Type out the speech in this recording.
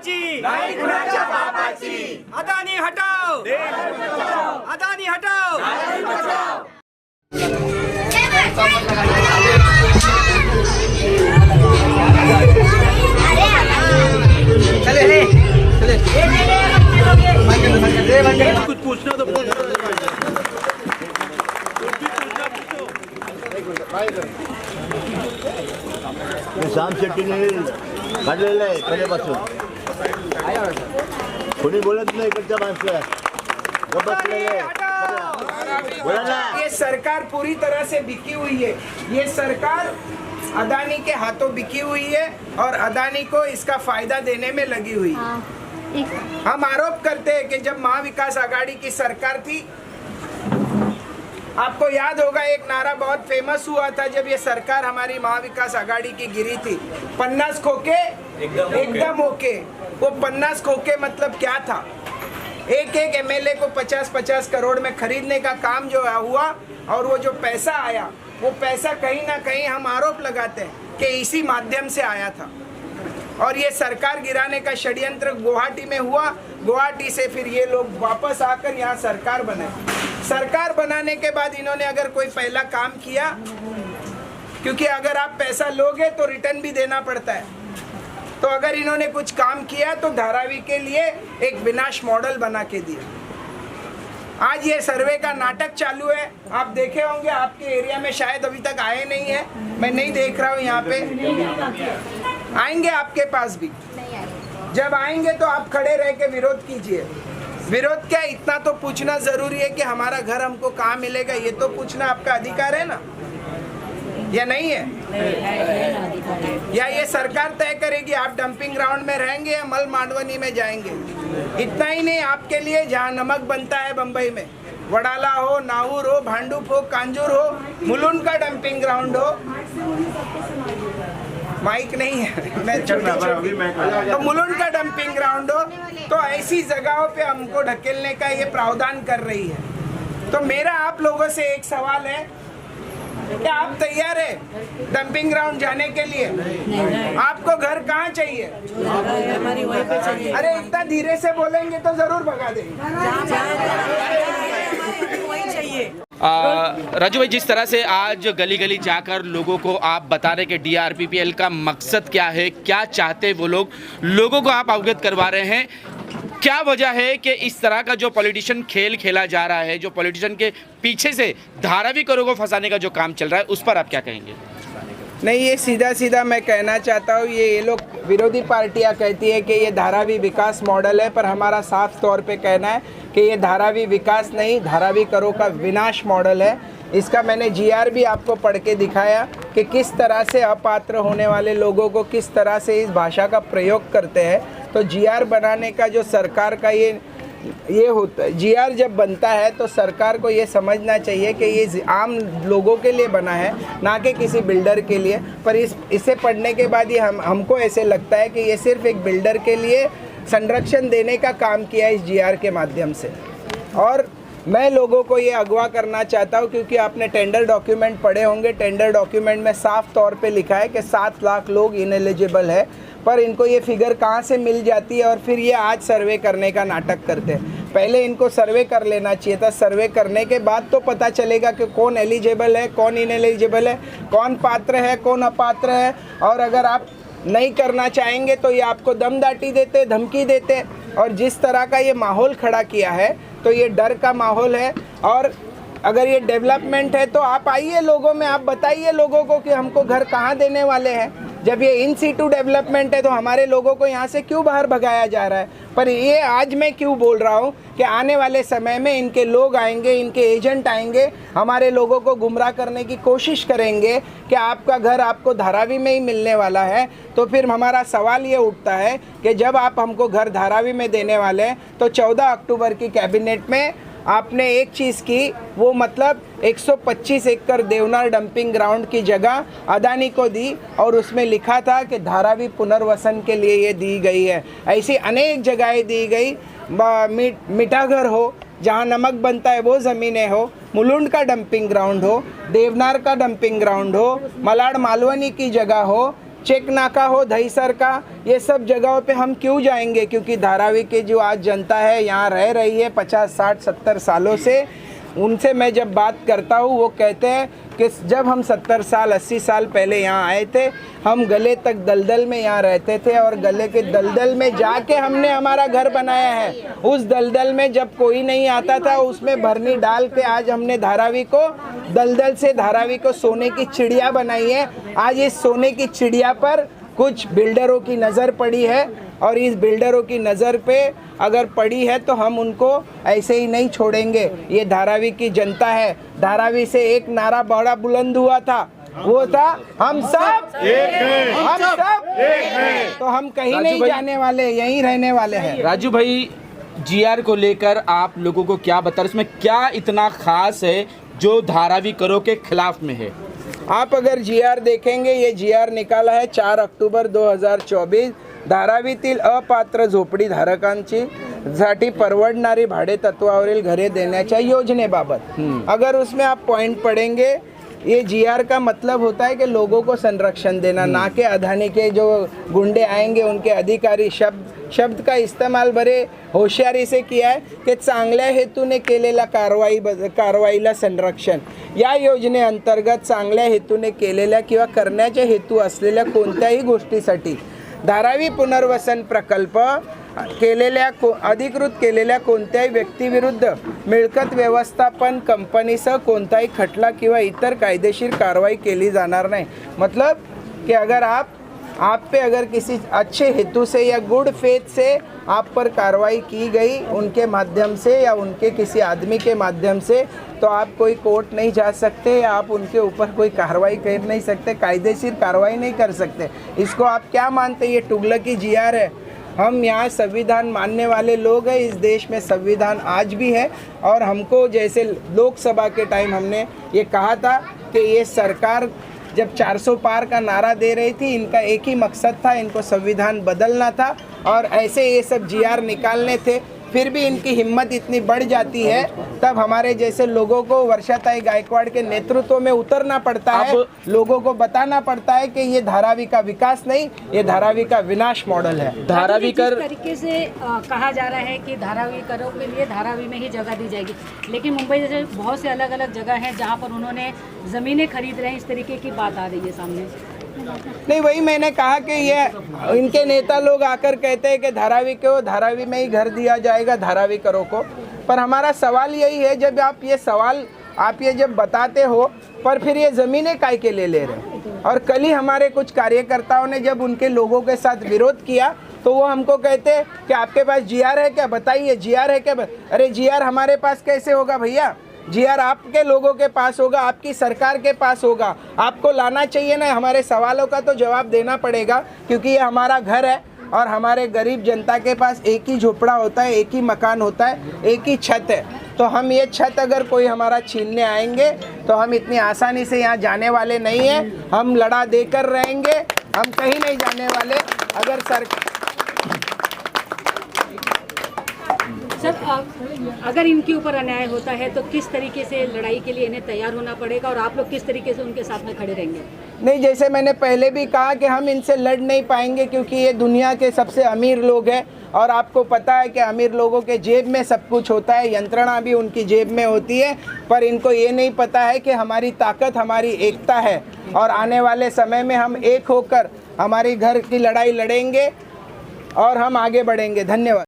पापाची, नाही कुणाच्या पापाची. अदानी हटाओ, अदानी हटाओ. कुछ पूछना तो श्याम शेट्टीने काढलेलं आहे पहिल्यापासून. कोणी बोलत नाही इकडच्या माणसं गप्प बसलेले आहे. बोला ना. ये सरकार पूरी तरह से बिकी हुई है. ये सरकार अदानी के हाथों बिकी हुई है और अदानी को इसका फायदा देने में लगी हुई है. हम आरोप करते हैं कि जब महाविकास आघाड़ी की सरकार थी, आपको याद होगा एक नारा बहुत फेमस हुआ था जब ये सरकार हमारी महाविकास आघाड़ी की गिरी थी, 50 खोके एकदम ओके. वो 50 खोके मतलब क्या था? एक एक एमएलए को 50-50 करोड़ में खरीदने का काम जो हुआ और वो जो पैसा आया, वो पैसा कहीं ना कहीं हम आरोप लगाते हैं कि इसी माध्यम से आया था. और ये सरकार गिराने का षड्यंत्र गुवाहाटी में हुआ. गुवाहाटी से फिर ये लोग वापस आकर यहाँ सरकार बनाए. सरकार बनाने के बाद इन्होंने अगर कोई पहला काम किया, क्योंकि अगर आप पैसा लोगे तो रिटर्न भी देना पड़ता है, तो अगर इन्होंने कुछ काम किया तो धारावी के लिए एक विनाश मॉडल बना के दिया. आज ये सर्वे का नाटक चालू है. आप देखे होंगे, आपके एरिया में शायद अभी तक आए नहीं है, मैं नहीं देख रहा हूँ यहाँ पे. आएंगे आपके पास भी. जब आएंगे तो आप खड़े रह के विरोध कीजिए. विरोध क्या, इतना तो पूछना जरूरी है कि हमारा घर हमको कहाँ मिलेगा, ये तो पूछना आपका अधिकार है ना, या नहीं है? या ये सरकार तय करेगी आप डंपिंग ग्राउंड में रहेंगे या मल मांडवनी में जाएंगे? इतना ही नहीं, आपके लिए जहाँ नमक बनता है बम्बई में, वडाला हो, नाहूर हो, भांडुप हो, कांजूर हो, मुलुंड का डंपिंग ग्राउंड हो, माइक नहीं है, मैं तो मुलुंड का डंपिंग ग्राउंड हो, तो ऐसी जगहों पे हमको ढकेलने का ये प्रावधान कर रही है. तो मेरा आप लोगों से एक सवाल है, क्या आप तैयार है डंपिंग ग्राउंड जाने के लिए? आपको घर कहाँ चाहिए? अरे इतना धीरे से बोलेंगे तो जरूर भगा देंगे. राजू भाई, जिस तरह से आज गली गली जाकर लोगों को आप बता रहे कि DRPPL का मकसद क्या है, क्या चाहते वो लोग, लोगों को आप अवगत करवा रहे हैं, क्या वजह है कि इस तरह का जो पॉलिटिशियन खेल खेला जा रहा है, जो पॉलिटिशियन के पीछे से धारावी करों को फंसाने का जो काम चल रहा है, उस पर आप क्या कहेंगे? नहीं, ये सीधा सीधा मैं कहना चाहता हूँ, ये लोग विरोधी पार्टियाँ कहती है कि ये धारावी विकास मॉडल है, पर हमारा साफ तौर पे कहना है कि ये धारावी विकास नहीं, धारावी करों का विनाश मॉडल है. इसका मैंने GR भी आपको पढ़ के दिखाया कि किस तरह से अपात्र होने वाले लोगों को किस तरह से इस भाषा का प्रयोग करते हैं. तो GR बनाने का जो सरकार का ये होता है, GR जब बनता है तो सरकार को ये समझना चाहिए कि ये आम लोगों के लिए बना है, ना कि किसी बिल्डर के लिए. पर इसे पढ़ने के बाद ये हमको ऐसे लगता है कि ये सिर्फ एक बिल्डर के लिए संरक्षण देने का काम किया है इस GR के माध्यम से. और मैं लोगों को ये अगवा करना चाहता हूँ, क्योंकि आपने टेंडर डॉक्यूमेंट पढ़े होंगे. टेंडर डॉक्यूमेंट में साफ तौर पे लिखा है कि 7 लाख लोग इनएलिजिबल है, पर इनको ये फिगर कहाँ से मिल जाती है और फिर ये आज सर्वे करने का नाटक करते हैं. पहले इनको सर्वे कर लेना चाहिए था. सर्वे करने के बाद तो पता चलेगा कि कौन एलिजिबल है, कौन इनएलिजिबल है, कौन पात्र है, कौन अपात्र है. और अगर आप नहीं करना चाहेंगे तो ये आपको दमदाटी देते, धमकी देते. और जिस तरह का ये माहौल खड़ा किया है तो ये डर का माहौल है. और अगर ये डेवलपमेंट है तो आप आइए लोगों में, आप बताइए लोगों को कि हमको घर कहाँ देने वाले हैं. जब ये इन सीटू डेवलपमेंट है तो हमारे लोगों को यहाँ से क्यों बाहर भगाया जा रहा है? पर ये आज मैं क्यों बोल रहा हूँ कि आने वाले समय में इनके लोग आएंगे, इनके एजेंट आएंगे, हमारे लोगों को गुमराह करने की कोशिश करेंगे कि आपका घर आपको धारावी में ही मिलने वाला है. तो फिर हमारा सवाल ये उठता है कि जब आप हमको घर धारावी में देने वाले हैं तो 14 अक्टूबर की कैबिनेट में आपने एक चीज़ की, वो मतलब 125 एकड़ देवनार डंपिंग ग्राउंड की जगह अदानी को दी और उसमें लिखा था कि धारावी पुनर्वसन के लिए ये दी गई है. ऐसी अनेक जगहें दी गई. मिठाघर हो, जहाँ नमक बनता है वो ज़मीनें हो, मुलुंड का डंपिंग ग्राउंड हो, देवनार का डंपिंग ग्राउंड हो, मलाड मालवनी की जगह हो, चेक नाका हो दहीसर का, ये सब जगहों पे हम क्यों जाएंगे? क्योंकि धारावी के जो आज जनता है यहाँ रह रही है 50, 60, 70 सालों से, उनसे मैं जब बात करता हूँ वो कहते हैं कि जब हम 70 साल 80 साल पहले यहाँ आए थे, हम गले तक दलदल में यहाँ रहते थे और गले के दलदल में जाके हमने हमारा घर बनाया है। उस दलदल में जब कोई नहीं आता था उसमें भरनी डाल के आज हमने धारावी को दलदल से धारावी को सोने की चिड़िया बनाई है। आज इस सोने की चिड़िया पर कुछ बिल्डरों की नज़र पड़ी है और इस बिल्डरों की नज़र पे अगर पड़ी है तो हम उनको ऐसे ही नहीं छोड़ेंगे। ये धारावी की जनता है। धारावी से एक नारा बड़ा बुलंद हुआ था, वो था हम सब एक हैं, हम सब एक हैं। तो हम कहीं नहीं जाने वाले, यहीं रहने वाले हैं। राजू भाई, जीआर को लेकर आप लोगों को क्या बता, इसमें क्या इतना खास है जो धारावी करो के खिलाफ में है? आप अगर जीआर देखेंगे, ये जीआर निकाला है 4 ऑक्टोबर 2024 धारावीतील अपात्र झोपडी धारकांची साठी परवडणारी भाडे तत्वावरील घरे देण्याच्या योजनेबाबत। अगर उसमें आप पॉइंट पढ़ेंगे, ये जीआर का मतलब होता है कि लोगों को संरक्षण देना, ना कि अदानी के जो गुंडे आएंगे उनके अधिकारी। शब्द का इस्तेमाल बरे होशियारी से किया है कि चांगल्या हेतूने केलेल्या कारवाईला संरक्षण। या योजनेअंतर्गत चांगल्या हेतूने केलेल्या किंवा करण्याचे हेतू असलेल्या कोणत्याही गोष्टीसाठी धारावी पुनर्वसन प्रकल्प केलेल्या अधिकृत केलेल्या कोणत्याही व्यक्तीविरुद्ध मिळकत व्यवस्थापन कंपनीसह कोणताही खटला किंवा इतर कायदेशीर कारवाई केली जाणार नाही। मतलब कि अगर आप पे अगर किसी अच्छे हेतु से या गुड फेथ से आप पर कार्रवाई की गई उनके माध्यम से या उनके किसी आदमी के माध्यम से, तो आप कोई कोर्ट नहीं जा सकते या आप उनके ऊपर कोई कार्रवाई कर नहीं सकते, कायदेशीर कार्रवाई नहीं कर सकते। इसको आप क्या मानते हैं? ये तुगलकी जीआर है। हम यहाँ संविधान मानने वाले लोग हैं। इस देश में संविधान आज भी है और हमको जैसे लोकसभा के टाइम हमने ये कहा था कि ये सरकार जब 400 पार का नारा दे रही थी, इनका एक ही मकसद था, इनको संविधान बदलना था और ऐसे ये सब जीआर निकालने थे। फिर भी इनकी हिम्मत इतनी बढ़ जाती है, तब हमारे जैसे लोगों को वर्षाताई गायकवाड़ के नेतृत्व में उतरना पड़ता है, लोगों को बताना पड़ता है कि ये धारावी का विकास नहीं, ये धारावी का विनाश मॉडल है। धारावी कर तरीके से कहा जा रहा है कि धारावी करों के लिए धारावी में ही जगह दी जाएगी, लेकिन मुंबई जैसे बहुत से अलग अलग जगह हैं जहां पर उन्होंने ज़मीनें खरीद रहे हैं, इस तरीके की बात आ रही है सामने। नहीं, वही मैंने कहा कि ये इनके नेता लोग आकर कहते हैं कि धारावी में ही घर दिया जाएगा धारावी करो को। पर हमारा सवाल यही है, जब आप ये जब बताते हो, पर फिर ये ज़मीनें काय के ले रहे हैं? और कल ही हमारे कुछ कार्यकर्ताओं ने जब उनके लोगों के साथ विरोध किया तो वो हमको कहते हैं कि आपके पास जीआर है क्या, बताइए जीआर है क्या। अरे जीआर हमारे पास कैसे होगा भैया? जीआर आपके लोगों के पास होगा, आपकी सरकार के पास होगा। आपको लाना चाहिए ना, हमारे सवालों का तो जवाब देना पड़ेगा, क्योंकि ये हमारा घर है और हमारे गरीब जनता के पास एक ही झोपड़ा होता है, एक ही मकान होता है, एक ही छत है। तो हम ये छत अगर कोई हमारा छीनने आएंगे तो हम इतनी आसानी से यहाँ जाने वाले नहीं हैं। हम लड़ा देकर रहेंगे, हम कहीं नहीं जाने वाले। अगर सर, अगर इनके ऊपर अन्याय होता है तो किस तरीके से लड़ाई के लिए इन्हें तैयार होना पड़ेगा और आप लोग किस तरीके से उनके साथ में खड़े रहेंगे? नहीं, जैसे मैंने पहले भी कहा कि हम इनसे लड़ नहीं पाएंगे, क्योंकि ये दुनिया के सबसे अमीर लोग हैं और आपको पता है कि अमीर लोगों के जेब में सब कुछ होता है, यंत्रणा भी उनकी जेब में होती है। पर इनको ये नहीं पता है कि हमारी ताकत हमारी एकता है और आने वाले समय में हम एक होकर हमारी घर की लड़ाई लड़ेंगे और हम आगे बढ़ेंगे। धन्यवाद।